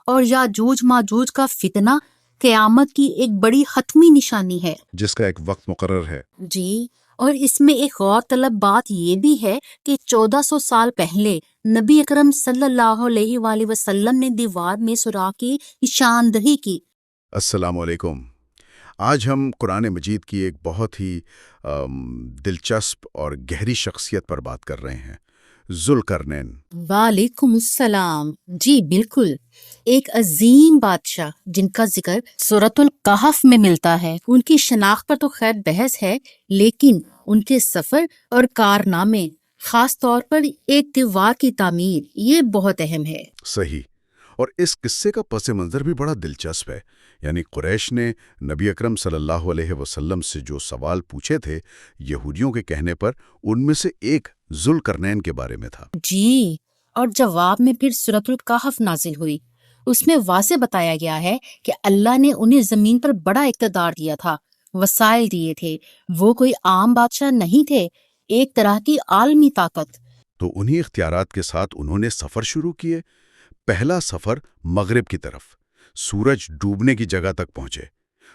اور یاجوج ماجوج کا فتنہ قیامت کی ایک بڑی حتمی نشانی ہے جس کا ایک وقت مقرر ہے۔ جی، اور اس میں ایک غور طلب بات یہ بھی ہے کہ 1400 سال پہلے نبی اکرم صلی اللہ علیہ وآلہ وسلم نے دیوار میں سوراخ کی نشاندہی کی۔ السلام علیکم۔ آج ہم قرآن مجید کی ایک بہت ہی دلچسپ اور گہری شخصیت پر بات کر رہے ہیں، ذوالقرنین۔ وعلیکم السلام۔ جی بالکل، ایک عظیم بادشاہ جن کا ذکر سورۃ الکہف میں ملتا ہے۔ ان کی شناخت پر تو خیر بحث ہے، لیکن ان کے سفر اور کارنامے، خاص طور پر ایک دیوار کی تعمیر، یہ بہت اہم ہے۔ صحیح، اور اس قصے کا پس منظر بھی بڑا دلچسپ ہے۔ یعنی قریش نے نبی اکرم صلی اللہ علیہ وسلم سے جو سوال پوچھے تھے، یہودیوں کے کہنے پر ان میں سے ایک ذوالقرنین کے بارے میں تھا۔ جی، اور جواب میں پھر سورۃ الکہف نازل ہوئی۔ اس میں واضح بتایا گیا ہے کہ اللہ نے انہیں زمین پر بڑا اقتدار دیا تھا، وسائل دیے تھے۔ وہ کوئی عام بادشاہ نہیں تھے، ایک طرح کی عالمی طاقت۔ تو انہی اختیارات کے ساتھ انہوں نے سفر شروع کیے۔ پہلا سفر مغرب کی طرف، سورج ڈوبنے کی جگہ تک پہنچے۔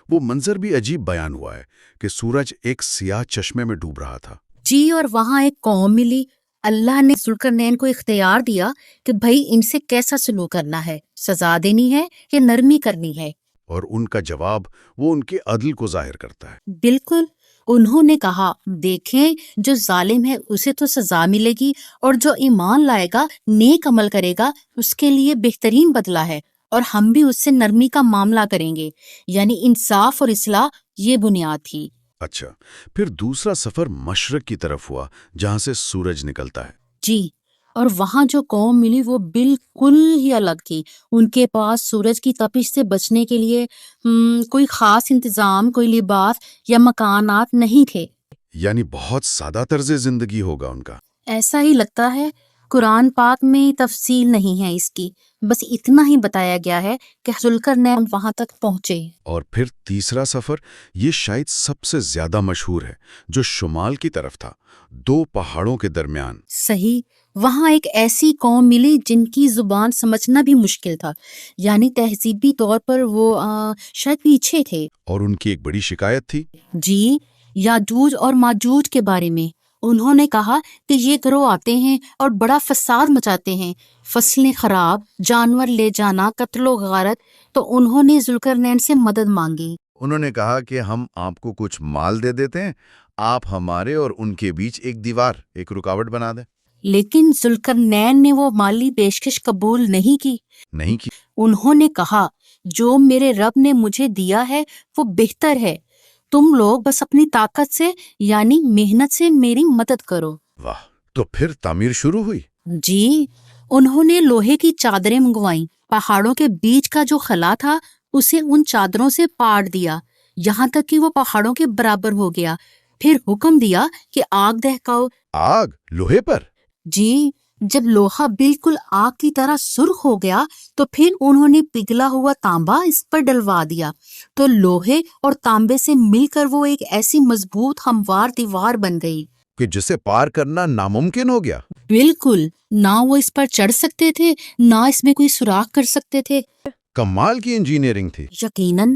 وہ منظر بھی عجیب بیان ہوا ہے کہ سورج ایک سیاہ چشمے میں ڈوب رہا تھا۔ جی، اور وہاں ایک قوم ملی۔ اللہ نے ذوالقرنین کو اختیار دیا کہ بھائی ان سے کیسا سلوک کرنا ہے، سزا دینی ہے کہ نرمی کرنی ہے۔ اور ان کا جواب وہ ان کے عدل کو ظاہر کرتا ہے۔ بالکل، انہوں نے کہا دیکھیں، جو ظالم ہے اسے تو سزا ملے گی، اور جو ایمان لائے گا، نیک عمل کرے گا، اس کے لیے بہترین بدلہ ہے، اور ہم بھی اس سے نرمی کا معاملہ کریں گے۔ یعنی انصاف اور اصلاح، یہ بنیاد تھی۔ اچھا، پھر دوسرا سفر مشرق کی طرف ہوا، جہاں سے سورج نکلتا ہے۔ جی، اور وہاں جو قوم ملی وہ بالکل ہی الگ تھی۔ ان کے پاس سورج کی تپش سے بچنے کے لیے کوئی خاص انتظام، کوئی لباس یا مکانات نہیں تھے۔ یعنی بہت سادہ طرز زندگی ہوگا ان کا۔ ایسا ہی لگتا ہے۔ قرآن پاک میں تفصیل نہیں ہے اس کی، بس اتنا ہی بتایا گیا ہے کہ ذوالقرنین وہاں تک پہنچے۔ اور پھر تیسرا سفر، یہ شاید سب سے زیادہ مشہور ہے، جو شمال کی طرف تھا، دو پہاڑوں کے درمیان۔ صحیح، وہاں ایک ایسی قوم ملی جن کی زبان سمجھنا بھی مشکل تھا، یعنی تہذیبی طور پر وہ شاید پیچھے تھے۔ اور ان کی ایک بڑی شکایت تھی۔ جی، یاجوج اور ماجوج کے بارے میں انہوں نے کہا کہ یہ گروہ آتے ہیں اور بڑا فساد مچاتے ہیں، فصلیں خراب، جانور لے جانا، قتل و غارت۔ تو انہوں نے ذوالقرنین سے مدد مانگی۔ انہوں نے کہا کہ ہم آپ کو کچھ مال دے دیتے ہیں، آپ ہمارے اور ان کے بیچ ایک دیوار، ایک رکاوٹ بنا دیں۔ لیکن ذوالقرنین نے وہ مالی پیشکش قبول نہیں کی۔ انہوں نے کہا جو میرے رب نے مجھے دیا ہے وہ بہتر ہے، تم لوگ بس اپنی طاقت سے یعنی محنت سے میری مدد کرو۔ واہ، تو پھر تعمیر شروع ہوئی۔ جی، انہوں نے لوہے کی چادریں منگوائیں، پہاڑوں کے بیچ کا جو خلا تھا اسے ان چادروں سے پاٹ دیا، یہاں تک کہ وہ پہاڑوں کے برابر ہو گیا۔ پھر حکم دیا کہ آگ دہکاؤ۔ آگ لوہے پر؟ جی، جب لوہا بالکل آگ کی طرح سرخ ہو گیا تو پھر انہوں نے پگھلا ہوا تانبا اس پر ڈلوا دیا، تو لوہے اور تانبے سے مل کر وہ ایک ایسی مضبوط ہموار دیوار بن گئی کہ جسے پار کرنا ناممکن ہو گیا۔ بالکل، نہ وہ اس پر چڑھ سکتے تھے، نہ اس میں کوئی سوراخ کر سکتے تھے۔ کمال کی انجینئرنگ تھی۔ یقیناً،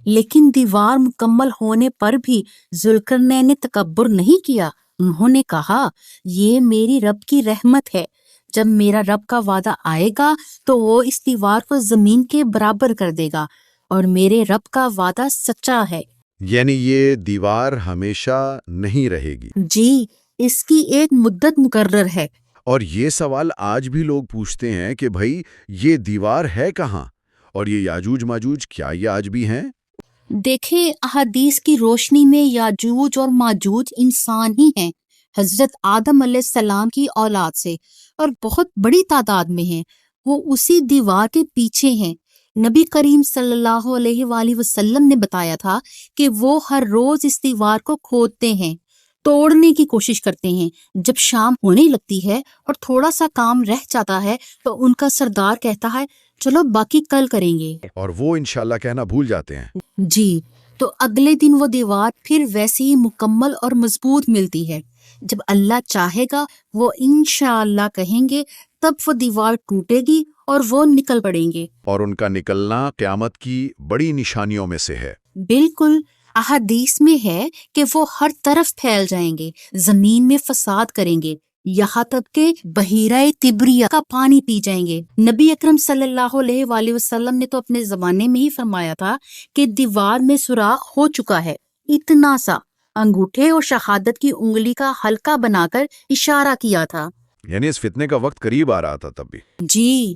لیکن دیوار مکمل ہونے پر بھی ذوالقرنین نے تکبر نہیں کیا۔ انہوں نے کہا یہ میری رب کی رحمت ہے، جب میرا رب کا وعدہ آئے گا تو وہ اس دیوار کو زمین کے برابر کر دے گا، اور میرے رب کا وعدہ سچا ہے۔ یعنی یہ دیوار ہمیشہ نہیں رہے گی؟ جی، اس کی ایک مدت مقرر ہے۔ اور یہ سوال آج بھی لوگ پوچھتے ہیں کہ بھائی یہ دیوار ہے کہاں، اور یہ یاجوج ماجوج کیا یہ آج بھی ہیں؟ دیکھیں، احادیث کی روشنی میں یاجوج اور ماجوج انسان ہی ہیں، حضرت آدم علیہ السلام کی اولاد سے، اور بہت بڑی تعداد میں ہیں۔ وہ اسی دیوار کے پیچھے ہیں۔ نبی کریم صلی اللہ علیہ وآلہ وسلم نے بتایا تھا کہ وہ ہر روز اس دیوار کو کھودتے ہیں، توڑنے کی کوشش کرتے ہیں۔ جب شام ہونے لگتی ہے اور تھوڑا سا کام رہ جاتا ہے تو ان کا سردار کہتا ہے چلو باقی کل کریں گے، اور وہ انشاءاللہ کہنا بھول جاتے ہیں۔ جی، تو اگلے دن وہ دیوار پھر ویسے ہی مکمل اور مضبوط ملتی ہے۔ جب اللہ چاہے گا وہ انشاءاللہ کہیں گے، تب وہ دیوار ٹوٹے گی اور وہ نکل پڑیں گے۔ اور ان کا نکلنا قیامت کی بڑی نشانیوں میں سے ہے۔ بالکل، احادیث میں ہے کہ وہ ہر طرف پھیل جائیں گے، زمین میں فساد کریں گے، یہاں تک کہ بحیرہ تبریہ کا پانی پی جائیں گے۔ نبی اکرم صلی اللہ علیہ وآلہ وسلم نے تو اپنے زمانے میں ہی فرمایا تھا کہ دیوار میں سوراخ ہو چکا ہے، اتنا سا، انگوٹھے اور شہادت کی انگلی کا حلقہ بنا کر اشارہ کیا تھا۔ یعنی اس فتنے کا وقت قریب آ رہا تھا تب بھی۔ جی،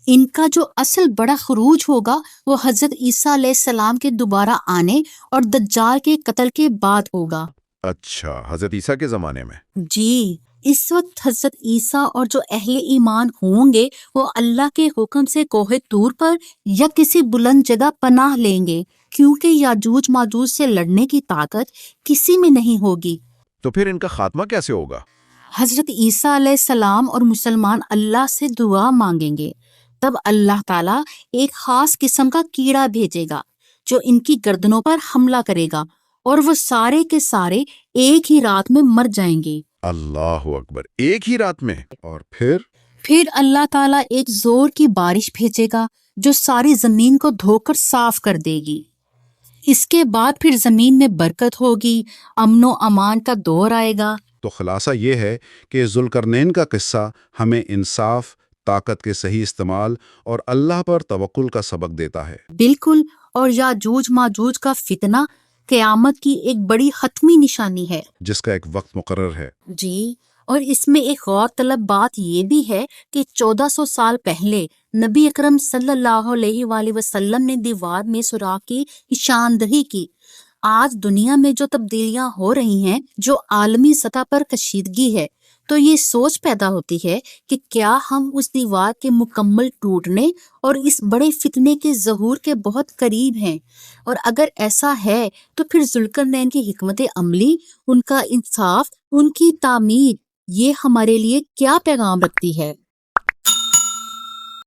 ان کا جو اصل بڑا خروج ہوگا وہ حضرت عیسیٰ علیہ السلام کے دوبارہ آنے اور دجال کے قتل کے بعد ہوگا۔ اچھا، حضرت عیسیٰ کے زمانے میں؟ جی، اس وقت حضرت عیسیٰ اور جو اہل ایمان ہوں گے وہ اللہ کے حکم سے کوہ طور پر یا کسی بلند جگہ پناہ لیں گے، کیونکہ یاجوج ماجوج سے لڑنے کی طاقت کسی میں نہیں ہوگی۔ تو پھر ان کا خاتمہ کیسے ہوگا؟ حضرت عیسیٰ علیہ السلام اور مسلمان اللہ سے دعا مانگیں گے، تب اللہ تعالیٰ ایک خاص قسم کا کیڑا بھیجے گا جو ان کی گردنوں پر حملہ کرے گا اور وہ سارے کے سارے ایک ہی رات میں مر جائیں گے۔ اللہ اکبر، ایک ہی رات میں؟ اور پھر اللہ تعالیٰ ایک زور کی بارش بھیجے گا جو ساری زمین کو دھو کر صاف کر دے گی۔ اس کے بعد پھر زمین میں برکت ہوگی، امن و امان کا دور آئے گا۔ تو خلاصہ یہ ہے کہ ذوالقرنین کا قصہ ہمیں انصاف، طاقت کے صحیح استعمال اور اللہ پر توکل کا سبق دیتا ہے۔ بالکل، اور یاجوج ماجوج کا فتنہ قیامت کی ایک بڑی حتمی نشانی ہے، جس کا ایک وقت مقرر ہے۔ جی، اور اس میں ایک غور طلب بات یہ بھی ہے کہ 1400 سال پہلے نبی اکرم صلی اللہ علیہ وآلہ وسلم نے دیوار میں سوراخ کی نشاندہی کی۔ آج دنیا میں جو تبدیلیاں ہو رہی ہیں، جو عالمی سطح پر کشیدگی ہے، تو یہ سوچ پیدا ہوتی ہے کہ کیا ہم اس دیوار کے مکمل ٹوٹنے اور اس بڑے فتنے کے ظہور کے بہت قریب ہیں؟ اور اگر ایسا ہے تو پھر ذوالقرنین کی حکمت عملی، ان کا انصاف، ان کی تعمیر، یہ ہمارے لیے کیا پیغام رکھتی ہے؟